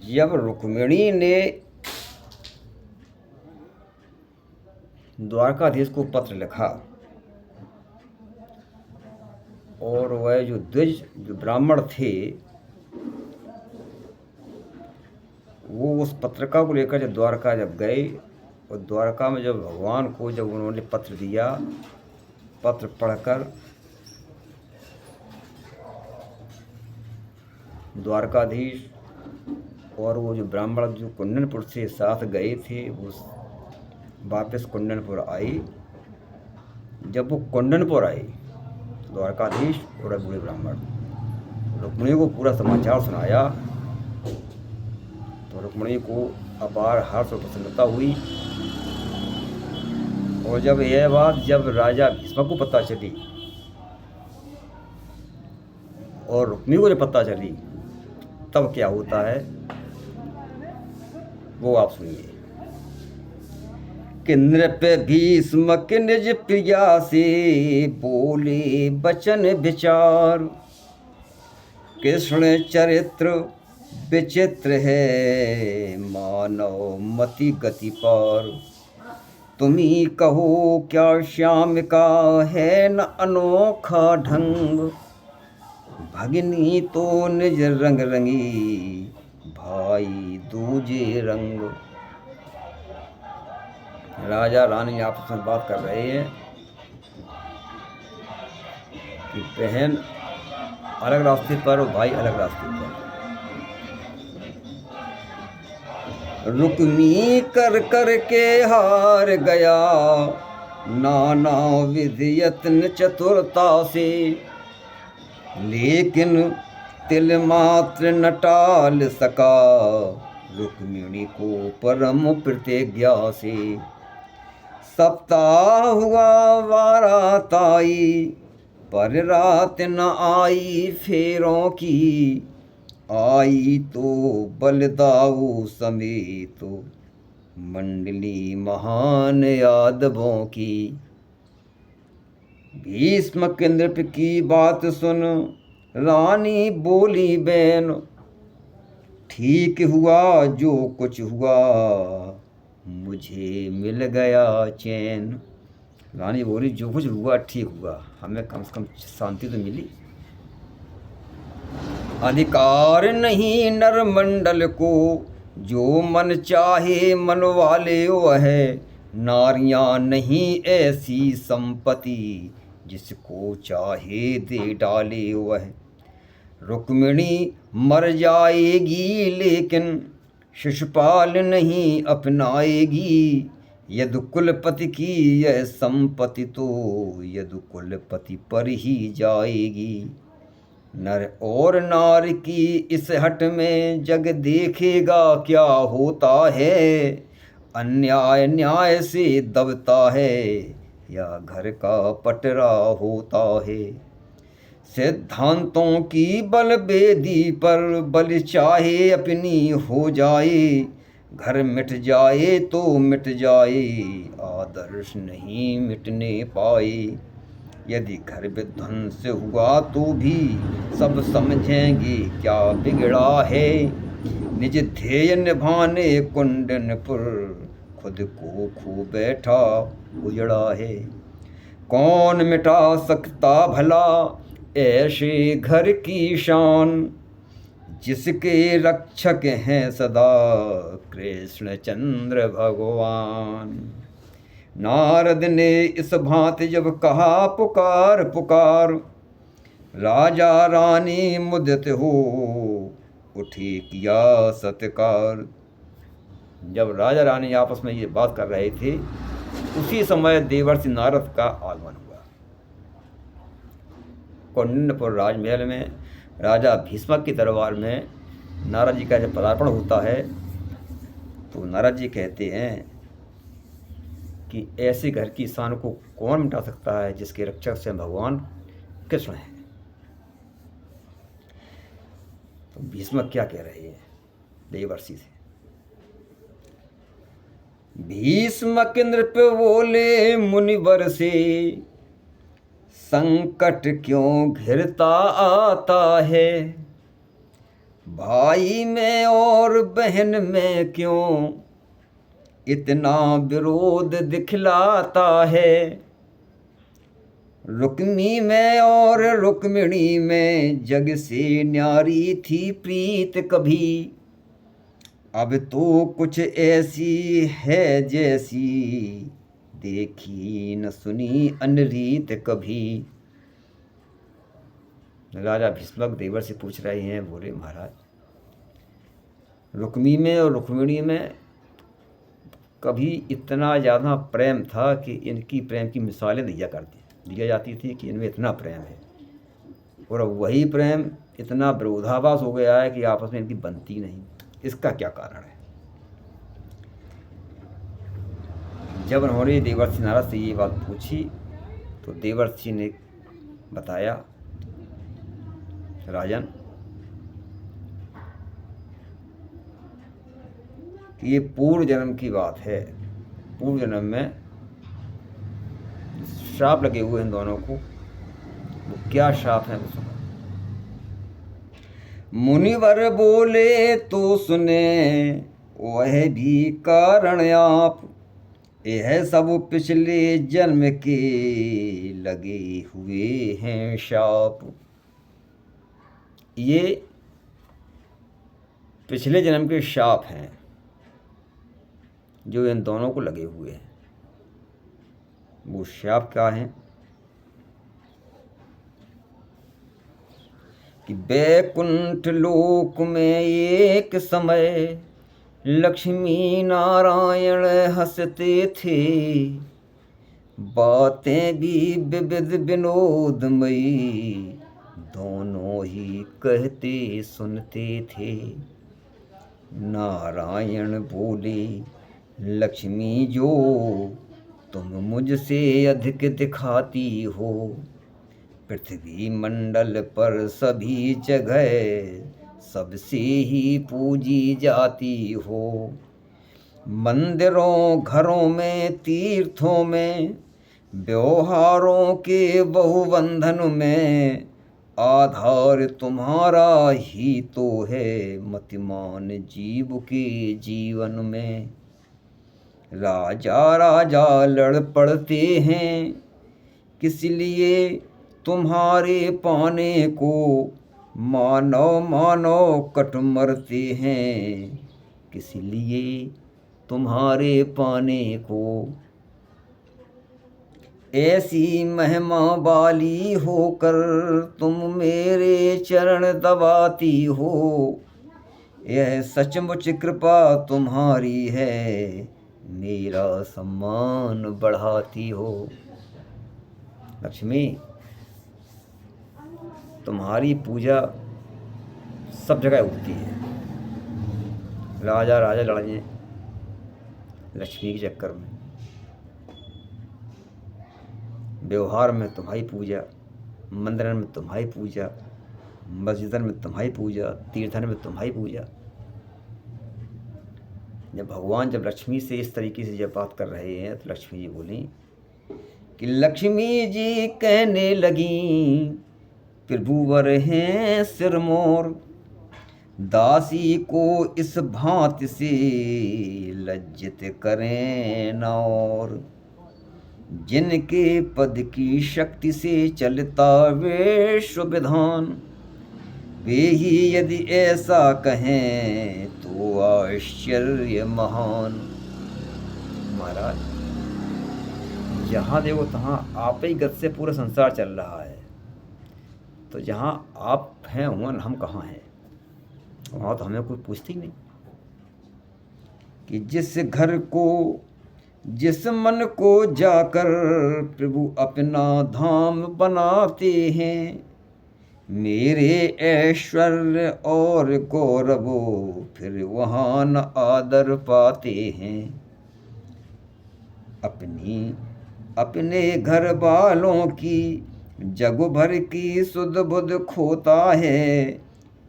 जब रुक्मिणी ने द्वारकाधीश को पत्र लिखा और वह जो जो ब्राह्मण थे वो उस पत्रिका को लेकर जब द्वारका गए और द्वारका में जब भगवान को जब उन्होंने पत्र दिया, पत्र पढ़कर द्वारकाधीश और वो जो ब्राह्मण जो कुंडनपुर से साथ गए थे वो वापस कुंडनपुर आई। जब वो कुंडनपुर आए द्वारकाधीश और बूढ़े ब्राह्मण रुक्मिणी को पूरा समाचार सुनाया तो रुक्मिणी को अपार हर्ष और प्रसन्नता हुई। और जब यह बात जब राजा भीष्म को पता चली और रुक्मिणी को जब पता चली तब क्या होता है वो आप सुनिए कि नृप भीष्म के निज प्रिया से बोले बचन विचार, कृष्ण चरित्र विचित्र है मानव मति गति पार। तुम्ही कहो क्या श्याम का है न अनोखा ढंग, भगिनी तो निज रंग रंगी भाई दूजे रंग। राजा रानी आपस में बात कर रहे हैं कि बहन अलग रास्ते पर और भाई अलग रास्ते पर। रुक्मी कर कर के हार गया नाना विधि यत्न चतुरता से, लेकिन तिल मात्र न टाल सका रुक्मिणी को परम प्रतिज्ञा से। सप्ताह हुआ बारात आई पर रात न आई फेरों की, आई तो बलदाऊ समेत मंडली महान यादवों की। भीष्म के नृप की बात सुन रानी बोली बहन, ठीक हुआ जो कुछ हुआ मुझे मिल गया चैन। रानी बोली जो कुछ हुआ ठीक हुआ, हमें कम से कम शांति तो मिली। अधिकार नहीं नर मंडल को जो मन चाहे मन वाले वह, नारियां नहीं ऐसी संपत्ति जिसको चाहे दे डाले वह। रुक्मिणी मर जाएगी लेकिन शिशुपाल नहीं अपनाएगी, यदु कुलपति की यह संपत्ति तो यदु कुलपति पर ही जाएगी। नर और नार की इस हट में जग देखेगा क्या होता है, अन्याय न्याय से दबता है या घर का पटरा होता है। सिद्धांतों की बल बेदी पर बल चाहे अपनी हो जाए, घर मिट जाए तो मिट जाए आदर्श नहीं मिटने पाए। यदि घर विध्वंस हुआ तो भी सब समझेंगे क्या बिगड़ा है, निज ध्येय निभाने कुंडनपुर खुद को खो बैठा उजड़ा है। कौन मिटा सकता भला ऐसे घर की शान, जिसके रक्षक हैं सदा कृष्ण चंद्र भगवान। नारद ने इस भांति जब कहा पुकार पुकार, राजा रानी मुदित हो उठी किया सत्कार। जब राजा रानी आपस में ये बात कर रहे थे उसी समय देवर्षि नारद का आगमन हुआ। कुंडनपुर राजमहल में राजा भीष्मक की दरबार में नारद जी का जब पदार्पण होता है तो नारद जी कहते हैं कि ऐसे घर की शान को कौन मिटा सकता है जिसके रक्षक स्वयं भगवान कृष्ण हैं। तो भीष्मक क्या कह रहे हैं देवर्षि से। भीष्मक नृप बोले मुनिवर से, संकट क्यों घिरता आता है, भाई में और बहन में क्यों इतना विरोध दिखलाता है। रुक्मी में और रुक्मिणी में जग से न्यारी थी प्रीत कभी। अब तो कुछ ऐसी है जैसी देखी न सुनी अनरीत कभी। राजा भीष्मक देवर से पूछ रहे हैं, बोले महाराज रुक्मी में और रुक्मिणी में कभी इतना ज़्यादा प्रेम था कि इनकी प्रेम की मिसालें दिया जाती थी कि इनमें इतना प्रेम है, और अब वही प्रेम इतना विरोधाभास हो गया है कि आपस में इनकी बनती नहीं। इसका क्या कारण है? जब उन्होंने देवर्षि नारद से ये बात पूछी तो देवर्षि ने बताया, राजन कि ये पूर्व जन्म की बात है। पूर्व जन्म में श्राप लगे हुए इन दोनों को। वो क्या श्राप है वो सुनो। मुनिवर बोले तो सुने वह भी कारण आप। यह सब पिछले जन्म के लगे हुए हैं शाप। ये पिछले जन्म के शाप हैं जो इन दोनों को लगे हुए हैं। वो शाप क्या हैं कि बैकुंठ लोक में एक समय लक्ष्मी नारायण हंसते थे। बातें भी विविध विनोदमयी दोनों ही कहते सुनते थे। नारायण बोले, लक्ष्मी जो तुम मुझसे अधिक दिखाती हो। पृथ्वी मंडल पर सभी जगह सबसे ही पूजी जाती हो। मंदिरों घरों में तीर्थों में व्यवहारों के बहुबंधन में आधार तुम्हारा ही तो है मतिमान जीव के जीवन में। राजा राजा लड़ पड़ते हैं किस लिए तुम्हारे पाने को। मानव मानव कट मरते हैं किस लिए तुम्हारे पाने को। ऐसी महिमा वाली होकर तुम मेरे चरण दबाती हो। यह सचमुच कृपा तुम्हारी है मेरा सम्मान बढ़ाती हो। लक्ष्मी तुम्हारी पूजा सब जगह होती है। राजा राजा लड़े लक्ष्मी के चक्कर में। व्यवहार में तुम्हारी पूजा, मंदिर में तुम्हारी पूजा, मस्जिदन में तुम्हारी पूजा, तीर्थन में तुम्हारी पूजा। जब भगवान जब लक्ष्मी से इस तरीके से जब बात कर रहे हैं तो लक्ष्मी जी बोली कि लक्ष्मी जी कहने लगी, प्रभुवर हैं सिरमौर। दासी को इस भांति से लज्जित करें न और। जिनके पद की शक्ति से चलता विश्व विधान, वे ही यदि ऐसा कहें तो आश्चर्य महान। महाराज जहाँ देखो तहाँ आप ही गत से पूरा संसार चल रहा है, तो जहाँ आप हैं वहाँ हम कहाँ हैं? वहाँ तो हमें कोई पूछती नहीं कि जिस घर को जिस मन को जाकर प्रभु अपना धाम बनाते हैं। मेरे ऐश्वर्य और गौरव फिर वहाँ न आदर पाते हैं। अपने घर वालों की जग भर की सुध बुध खोता है।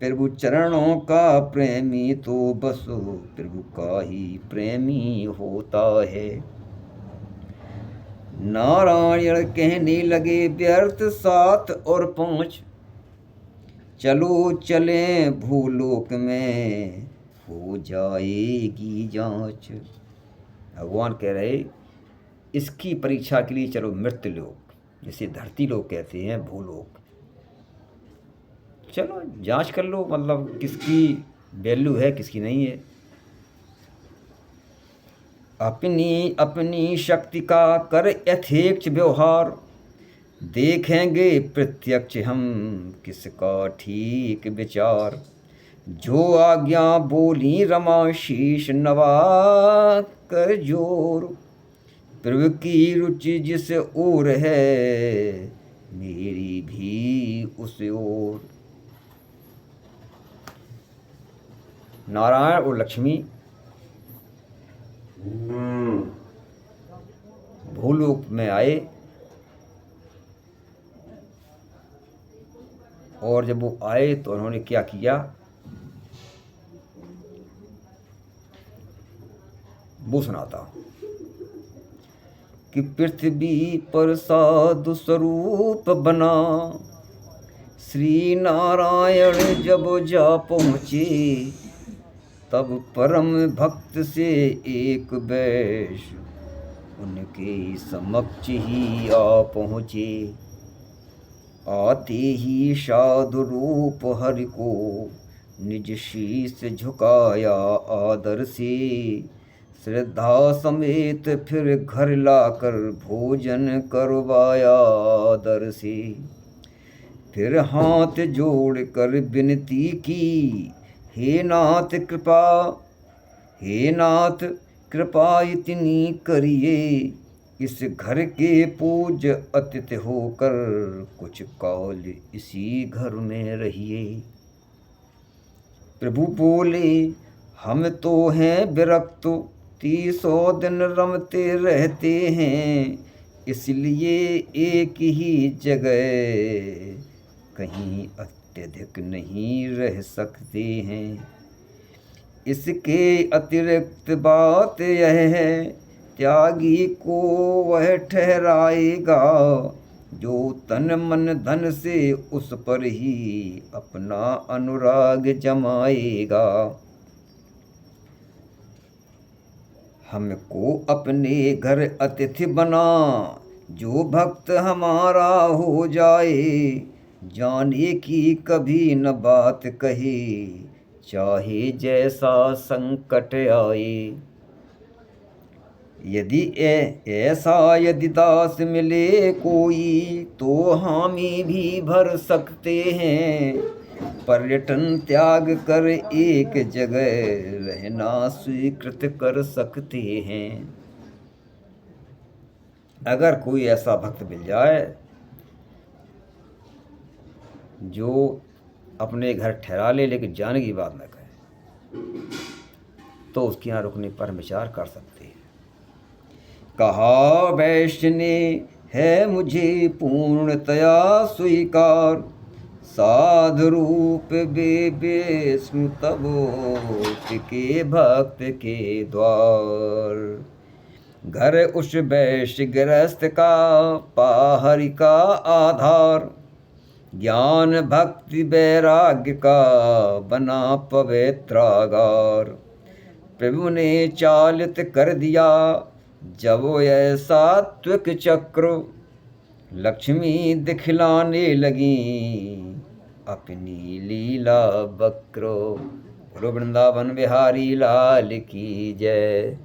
प्रभु चरणों का प्रेमी तो बस प्रभु का ही प्रेमी होता है। नारायण कहने लगे व्यर्थ 7 और 5, चलो चलें भूलोक में, हो जाएगी जांच। भगवान कह रहे इसकी परीक्षा के लिए चलो मृत्यु लोक, जिसे धरती लोक कहते हैं, भूलोक, चलो जांच कर लो, मतलब किसकी वैल्यू है किसकी नहीं है। अपनी अपनी शक्ति का कर यथेच्छ व्यवहार, देखेंगे प्रत्यक्ष हम किसका ठीक विचार। जो आज्ञा बोली रमा शीश नवा कर जोर, प्रभु की रुचि जिस ओर है मेरी भी उस ओर। नारायण और लक्ष्मी भूलोक में आए, और जब वो आए तो उन्होंने क्या किया वो सुनाता हूं कि पृथ्वी पर साधु स्वरूप बना, श्री नारायण जब जा पहुँचे, तब परम भक्त से एक वैश्य उनके समक्ष ही आ पहुँचे। आते ही साधु रूप हरि को निज शीस झुकाया आदर से, श्रद्धा समेत फिर घर लाकर भोजन करवाया आदर से। फिर हाथ जोड़ कर विनती की, हे नाथ कृपा, हे नाथ कृपा इतनी करिए, इस घर के पूज्य अतिथि होकर कुछ काल इसी घर में रहिए। प्रभु बोले हम तो हैं विरक्त, 30 दिन रमते रहते हैं, इसलिए एक ही जगह कहीं अत्यधिक नहीं रह सकते हैं। इसके अतिरिक्त बात यह है, त्यागी को वह ठहराएगा, जो तन मन धन से उस पर ही अपना अनुराग जमाएगा। हमको अपने घर अतिथि बना, जो भक्त हमारा हो जाए, जाने की कभी न बात कहे, चाहे जैसा संकट आए। यदि ऐसा यदि दास मिले कोई, तो हामी भी भर सकते हैं, पर्यटन त्याग कर एक जगह रहना स्वीकृत कर सकते हैं। अगर कोई ऐसा भक्त मिल जाए जो अपने घर ठहरा ले लेकिन जाने की बात न कहे, तो उसके यहाँ रुकने पर विचार कर सकते हैं। कहा वैश्य ने है मुझे पूर्णतया स्वीकार, साधु रूप बे स्मृतबोध के भक्त के द्वार। घर उस वैश्य गृहस्थ का पाहरी का आधार, ज्ञान भक्ति वैराग्य का बना पवित्रागार। प्रभु ने चालित कर दिया जब यह सात्विक चक्र, लक्ष्मी दिखलाने लगी अपनी लीला बक्रो। बोलो वृंदावन बिहारी लाल की जय।